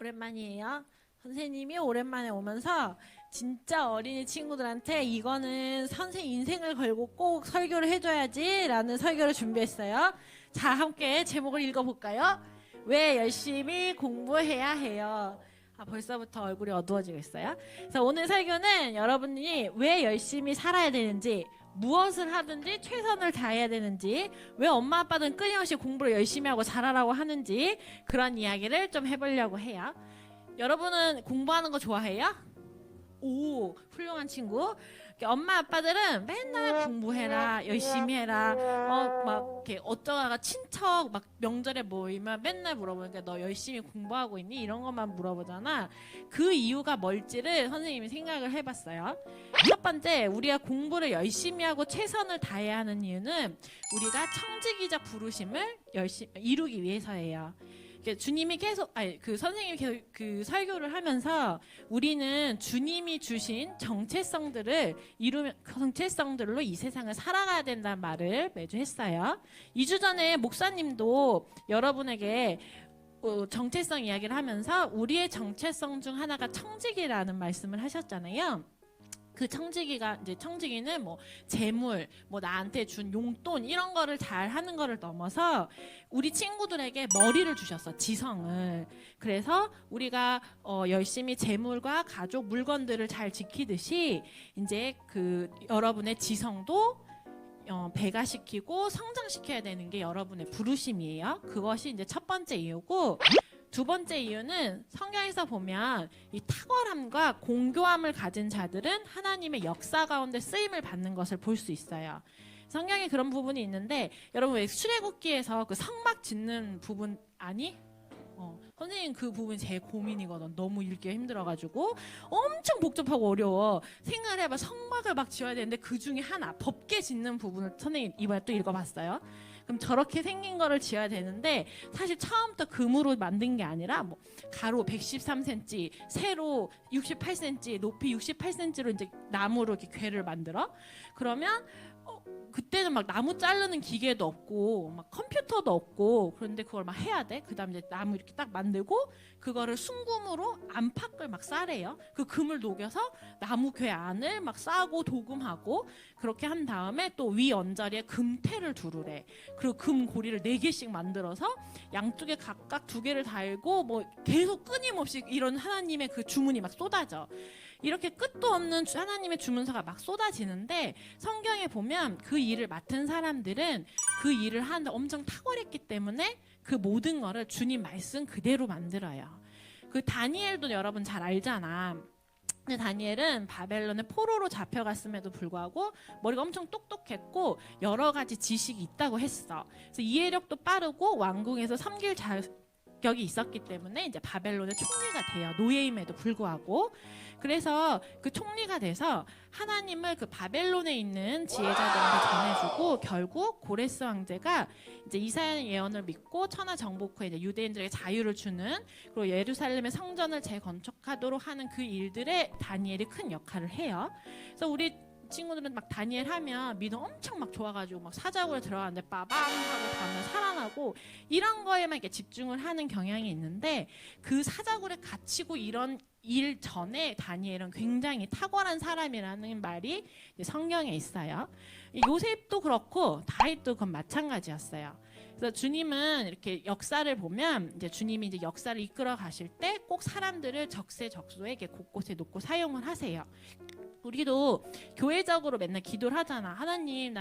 오랜만이에요. 선생님이 오랜만에 오면서 진짜 어린이 친구들한테 이거는 선생 인생을 걸고 꼭 설교를 해줘야지 라는 설교를 준비했어요. 자, 함께 제목을 읽어볼까요? 왜 열심히 공부해야 해요? 벌써부터 얼굴이 어두워지고 있어요. 그래서 오늘 설교는 여러분이 왜 열심히 살아야 되는지, 무엇을 하든지 최선을 다해야 되는지, 왜 엄마 아빠는 끊임없이 공부를 열심히 하고 잘하라고 하는지 그런 이야기를 좀 해보려고 해요. 여러분은 공부하는 거 좋아해요? 오, 훌륭한 친구. 엄마 아빠들은 맨날 공부해라, 열심히 해라, 막 이렇게 어쩌다가 친척 막 명절에 모이면 맨날 물어보니까 너 열심히 공부하고 있니? 이런 것만 물어보잖아. 그 이유가 뭘지를 선생님이 생각을 해봤어요. 첫 번째, 우리가 공부를 열심히 하고 최선을 다해야 하는 이유는 우리가 청지기적 부르심을 열심히 이루기 위해서예요. 주님이 계속, 선생님이 계속 그 설교를 하면서 우리는 주님이 주신 정체성들로 이 세상을 살아가야 된다는 말을 매주 했어요. 2주 전에 목사님도 여러분에게 정체성 이야기를 하면서 우리의 정체성 중 하나가 청지기라는 말씀을 하셨잖아요. 그 청지기는 뭐 재물, 뭐 나한테 준 용돈 이런 거를 잘 하는 거를 넘어서 우리 친구들에게 머리를 주셨어, 지성을. 그래서 우리가 열심히 재물과 가족 물건들을 잘 지키듯이 이제 그 여러분의 지성도 배가시키고 성장시켜야 되는 게 여러분의 부르심이에요. 그것이 이제 첫 번째 이유고, 두 번째 이유는 성경에서 보면 이 탁월함과 공교함을 가진 자들은 하나님의 역사 가운데 쓰임을 받는 것을 볼 수 있어요. 성경에 그런 부분이 있는데, 여러분 왜 출애굽기에서 그 성막 짓는 부분 아니? 선생님 그 부분이 제일 고민이거든. 너무 읽기가 힘들어가지고 엄청 복잡하고 어려워. 생각을 해봐. 성막을 막 지어야 되는데 그 중에 하나 법계 짓는 부분을 선생님 이번에 또 읽어봤어요. 그럼 저렇게 생긴 거를 지어야 되는데 사실 처음부터 금으로 만든 게 아니라 뭐 가로 113cm, 세로 68cm, 높이 68cm로 이제 나무로 이렇게 궤를 만들어. 그러면 그때는 막 나무 자르는 기계도 없고 막 컴퓨터도 없고, 그런데 그걸 막 해야 돼. 그 다음에 이제 나무 이렇게 딱 만들고 그거를 순금으로 안팎을 막 싸래요. 그 금을 녹여서 나무 궤 안을 막 싸고 도금하고, 그렇게 한 다음에 또 위 언저리에 금태를 두르래. 그리고 금 고리를 4개씩 만들어서 양쪽에 각각 2개를 달고 뭐 계속 끊임없이 이런 하나님의 그 주문이 막 쏟아져. 이렇게 끝도 없는 하나님의 주문서가 막 쏟아지는데, 성경에 보면 그 일을 맡은 사람들은 그 일을 하는데 엄청 탁월했기 때문에 그 모든 거를 주님 말씀 그대로 만들어요. 그 다니엘도 여러분 잘 알잖아. 근데 다니엘은 바벨론의 포로로 잡혀갔음에도 불구하고 머리가 엄청 똑똑했고 여러 가지 지식이 있다고 했어. 그래서 이해력도 빠르고 왕궁에서 섬길 자격이 있었기 때문에 이제 바벨론의 총리가 돼요. 노예임에도 불구하고. 그래서 그 총리가 돼서 하나님을 그 바벨론에 있는 지혜자들한테 전해주고, 결국 고레스 왕제가 이제 이사야 예언을 믿고 천하 정복 후에 이제 유대인들에게 자유를 주는, 그리고 예루살렘의 성전을 재건축하도록 하는 그 일들에 다니엘이 큰 역할을 해요. 그래서 우리 친구들은 막 다니엘 하면 믿음 엄청 막 좋아가지고 막 사자굴에 들어가는데 빠방 하고 다음날 살아나고 이런 거에만 이렇게 집중을 하는 경향이 있는데, 그 사자굴에 갇히고 이런 일 전에 다니엘은 굉장히 탁월한 사람이라는 말이 성경에 있어요. 요셉도 그렇고 다윗도 그건 마찬가지였어요. 그래서 주님은 이렇게 역사를 보면 이제 주님이 이제 역사를 이끌어 가실 때 꼭 사람들을 적세적소에 곳곳에 놓고 사용을 하세요. 우리도 교회적으로 맨날 기도를 하잖아. 하나님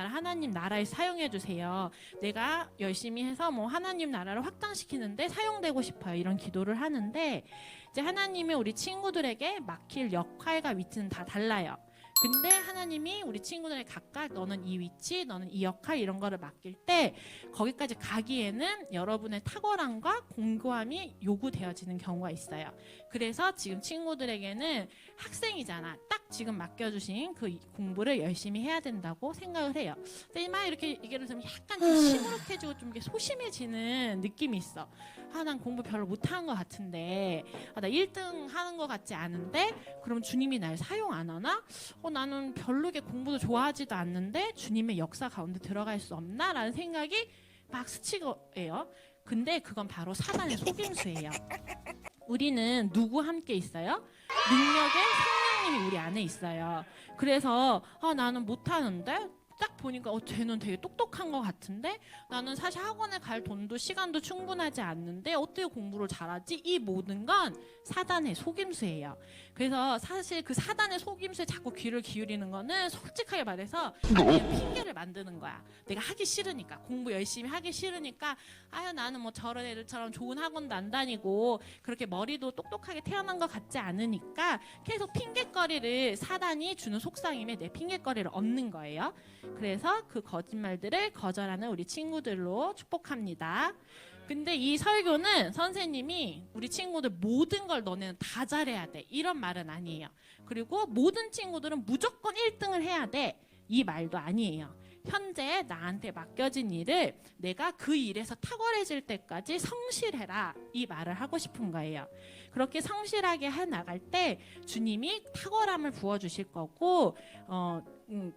나라에 사용해 주세요. 내가 열심히 해서 뭐 하나님 나라를 확장시키는데 사용되고 싶어요. 이런 기도를 하는데, 이제 하나님이 우리 친구들에게 맡길 역할과 위치는 다 달라요. 근데 하나님이 우리 친구들에게 각각 너는 이 위치, 너는 이 역할 이런 거를 맡길 때 거기까지 가기에는 여러분의 탁월함과 공고함이 요구되어지는 경우가 있어요. 그래서 지금 친구들에게는 학생이잖아. 딱 지금 맡겨주신 그 공부를 열심히 해야 된다고 생각을 해요. 근데 막 이렇게 얘기를 들으면 약간 좀 시무룩해지고 좀 소심해지는 느낌이 있어. 난 공부 별로 못하는 것 같은데, 나 1등 하는 것 같지 않은데, 그럼 주님이 날 사용 안 하나? 나는 별로게 공부도 좋아하지도 않는데 주님의 역사 가운데 들어갈 수 없나? 라는 생각이 막 스치고예요. 근데 그건 바로 사단의 속임수예요. 우리는 누구 함께 있어요? 능력의 성령님이 우리 안에 있어요. 그래서 나는 못하는데 딱 보니까 쟤는 되게 똑똑한 것 같은데 나는 사실 학원에 갈 돈도 시간도 충분하지 않는데 어떻게 공부를 잘하지? 이 모든 건 사단의 속임수예요. 그래서 사실 그 사단의 속임수에 자꾸 귀를 기울이는 거는 솔직하게 말해서 그냥 핑계를 만드는 거야. 내가 하기 싫으니까, 공부 열심히 하기 싫으니까 나는 뭐 저런 애들처럼 좋은 학원도 안 다니고 그렇게 머리도 똑똑하게 태어난 것 같지 않으니까 계속 핑계거리를 사단이 주는 속삭임에 내 핑계거리를 얻는 거예요. 그래서 그 거짓말들을 거절하는 우리 친구들로 축복합니다. 근데 이 설교는 선생님이 우리 친구들 모든 걸 너네는 다 잘해야 돼 이런 말은 아니에요. 그리고 모든 친구들은 무조건 1등을 해야 돼 이 말도 아니에요. 현재 나한테 맡겨진 일을 내가 그 일에서 탁월해질 때까지 성실해라 이 말을 하고 싶은 거예요. 그렇게 성실하게 해 나갈 때 주님이 탁월함을 부어주실 거고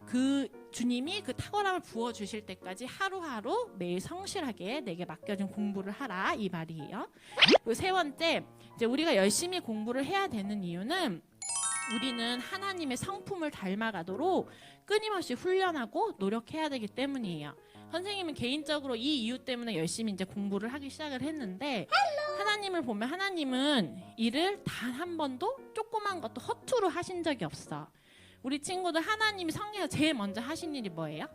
그 주님이 그 탁월함을 부어주실 때까지 하루하루 매일 성실하게 내게 맡겨진 공부를 하라 이 말이에요. 그리고 세 번째, 이제 우리가 열심히 공부를 해야 되는 이유는 우리는 하나님의 성품을 닮아가도록 끊임없이 훈련하고 노력해야 되기 때문이에요. 선생님은 개인적으로 이 이유 때문에 열심히 이제 공부를 하기 시작을 했는데 하나님을 보면 하나님은 일을 단 한 번도 조그만 것도 허투루 하신 적이 없어. 우리 친구들 하나님이 성경에서 제일 먼저 하신 일이 뭐예요?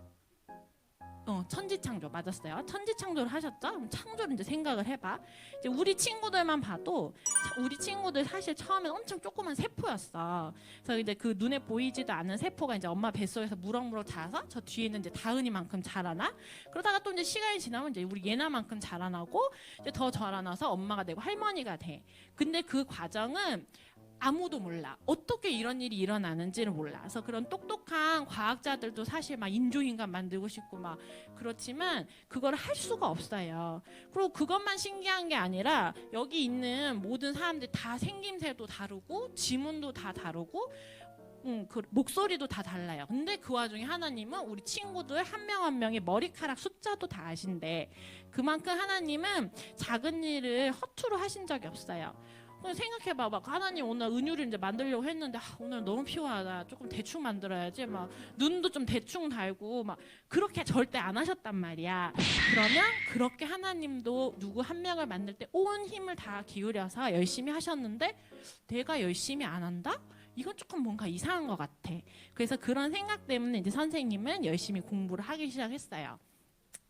천지창조 맞았어요. 천지창조를 하셨죠? 그럼 창조를 이제 생각을 해봐. 이제 우리 친구들만 봐도 우리 친구들 사실 처음엔 엄청 조그만 세포였어. 그래서 이제 그 눈에 보이지도 않는 세포가 이제 엄마 뱃속에서 무럭무럭 자라서 저 뒤에 있는 이제 다은이만큼 자라나. 그러다가 또 이제 시간이 지나면 이제 우리 예나만큼 자라나고 이제 더 자라나서 엄마가 되고 할머니가 돼. 근데 그 과정은 아무도 몰라. 어떻게 이런 일이 일어나는지를 몰라. 그래서 그런 똑똑한 과학자들도 사실 막 인조인간 만들고 싶고 막 그렇지만 그걸 할 수가 없어요. 그리고 그것만 신기한 게 아니라 여기 있는 모든 사람들 다 생김새도 다르고 지문도 다 다르고 그 목소리도 다 달라요. 근데 그 와중에 하나님은 우리 친구들 한 명 한 명의 머리카락 숫자도 다 아신대. 그만큼 하나님은 작은 일을 허투루 하신 적이 없어요. 생각해봐, 막 하나님 오늘 은유를 이제 만들려고 했는데 오늘 너무 피곤하다. 조금 대충 만들어야지. 막 눈도 좀 대충 달고 막 그렇게 절대 안 하셨단 말이야. 그러면 그렇게 하나님도 누구 한 명을 만들 때 온 힘을 다 기울여서 열심히 하셨는데 내가 열심히 안 한다? 이건 조금 뭔가 이상한 것 같아. 그래서 그런 생각 때문에 이제 선생님은 열심히 공부를 하기 시작했어요.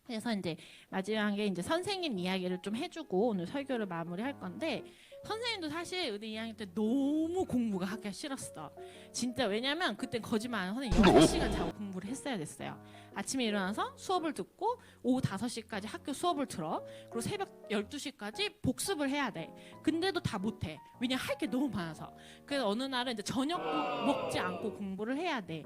그래서 이제 마지막에 이제 선생님 이야기를 좀 해주고 오늘 설교를 마무리할 건데. 선생님도 사실 의대 2학년 때 너무 공부가 하기가 싫었어. 진짜 왜냐면 그때 거짓말 안 하고 선생님 6시간 자고 공부를 했어야 됐어요. 아침에 일어나서 수업을 듣고 오후 5시까지 학교 수업을 들어. 그리고 새벽 12시까지 복습을 해야 돼. 근데도 다 못해. 왜냐면 할 게 너무 많아서. 그래서 어느 날은 이제 저녁도 먹지 않고 공부를 해야 돼.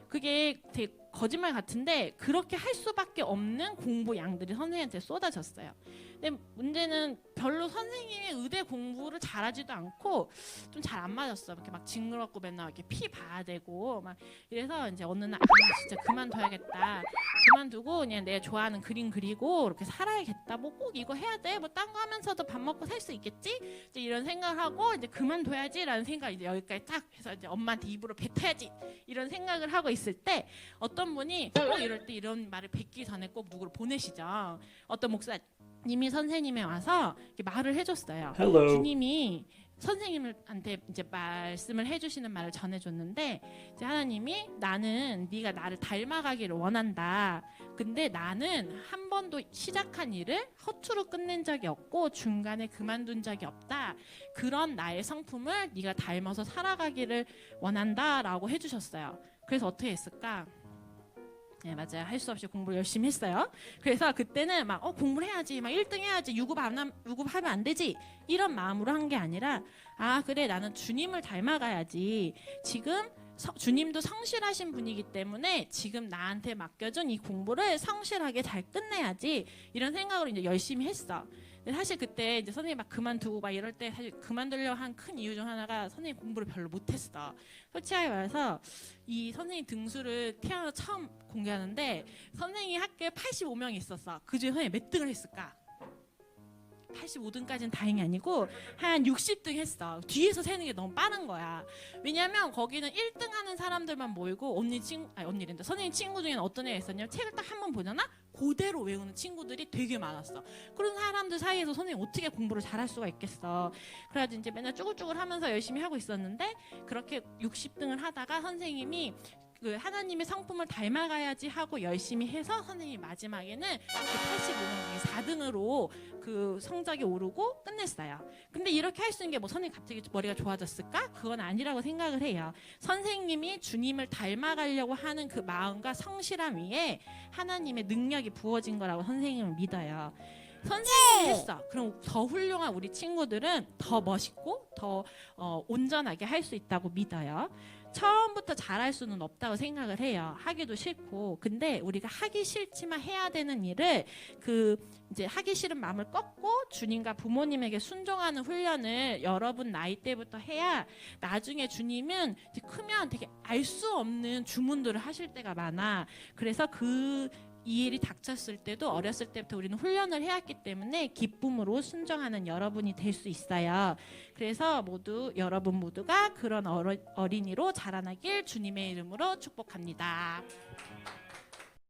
그게 되게 거짓말 같은데 그렇게 할 수밖에 없는 공부 양들이 선생님한테 쏟아졌어요. 근데 문제는 별로 선생님이 의대 공부를 잘하지도 않고 좀 잘 안 맞았어. 이렇게 막 징그럽고 맨날 이렇게 피 봐야 되고 막 이래서 이제 어느 날 진짜 그만둬야겠다. 그만두고 그냥 내가 좋아하는 그림 그리고 이렇게 살아야겠다. 뭐 꼭 이거 해야 돼. 뭐 딴 거 하면서도 밥 먹고 살 수 있겠지? 이제 이런 생각을 하고 이제 그만둬야지라는 생각이 이제 여기까지 딱 해서 이제 엄마한테 입으로 뱉어야지 이런 생각을 하고 있을 때 어떤 분이 꼭 이럴 때 이런 말을 뱉기 전에 꼭 누구를 보내시죠. 어떤 목사님이 선생님에 와서 이렇게 말을 해줬어요. Hello. 주님이 선생님한테 이제 말씀을 해주시는 말을 전해줬는데 이제 하나님이 나는 네가 나를 닮아가기를 원한다. 근데 나는 한 번도 시작한 일을 허투루 끝낸 적이 없고 중간에 그만둔 적이 없다. 그런 나의 성품을 네가 닮아서 살아가기를 원한다라고 해주셨어요. 그래서 어떻게 했을까? 네, 맞아요. 할 수 없이 공부를 열심히 했어요. 그래서 그때는 막 공부를 해야지, 막 1등 해야지, 유급하면 안 되지 이런 마음으로 한 게 아니라 그래 나는 주님을 닮아가야지. 지금 주님도 성실하신 분이기 때문에 지금 나한테 맡겨준 이 공부를 성실하게 잘 끝내야지 이런 생각으로 이제 열심히 했어. 근데 사실 그때 이제 선생님 막 그만두고 막 이럴 때 사실 그만두려고 한 큰 이유 중 하나가 선생님 공부를 별로 못했어. 솔직하게 말해서 이 선생님 등수를 태어나서 처음 공개하는데 선생님이 학교에 85명이 있었어. 그중에 선생님이 몇 등을 했을까? 85등까지는 다행히 아니고 한 60등 했어. 뒤에서 세는 게 너무 빠른 거야. 왜냐면 거기는 1등 하는 사람들만 모이고 언니랜다. 선생님 친구 중에는 어떤 애가 있었냐면 책을 딱 한 번 보잖아? 그대로 외우는 친구들이 되게 많았어. 그런 사람들 사이에서 선생님 어떻게 공부를 잘할 수가 있겠어. 그래가지고 이제 맨날 쭈글쭈글 하면서 열심히 하고 있었는데 그렇게 60등을 하다가 선생님이 그 하나님의 성품을 닮아가야지 하고 열심히 해서 선생님이 마지막에는 그 85명 중에 4등으로 그 성적이 오르고 끝냈어요. 근데 이렇게 할 수 있는 게 뭐 선생님 갑자기 머리가 좋아졌을까? 그건 아니라고 생각을 해요. 선생님이 주님을 닮아가려고 하는 그 마음과 성실함 위에 하나님의 능력이 부어진 거라고 선생님은 믿어요. 선생님이 했어. 그럼 더 훌륭한 우리 친구들은 더 멋있고 더 온전하게 할 수 있다고 믿어요. 처음부터 잘할 수는 없다고 생각을 해요. 하기도 싫고. 근데 우리가 하기 싫지만 해야 되는 일을 이제 하기 싫은 마음을 꺾고 주님과 부모님에게 순종하는 훈련을 여러분 나이 때부터 해야 나중에 주님은 이제 크면 되게 알 수 없는 주문들을 하실 때가 많아. 그래서 이 일이 닥쳤을 때도 어렸을 때부터 우리는 훈련을 해왔기 때문에 기쁨으로 순종하는 여러분이 될 수 있어요. 그래서 여러분 모두가 그런 어린이로 자라나길 주님의 이름으로 축복합니다.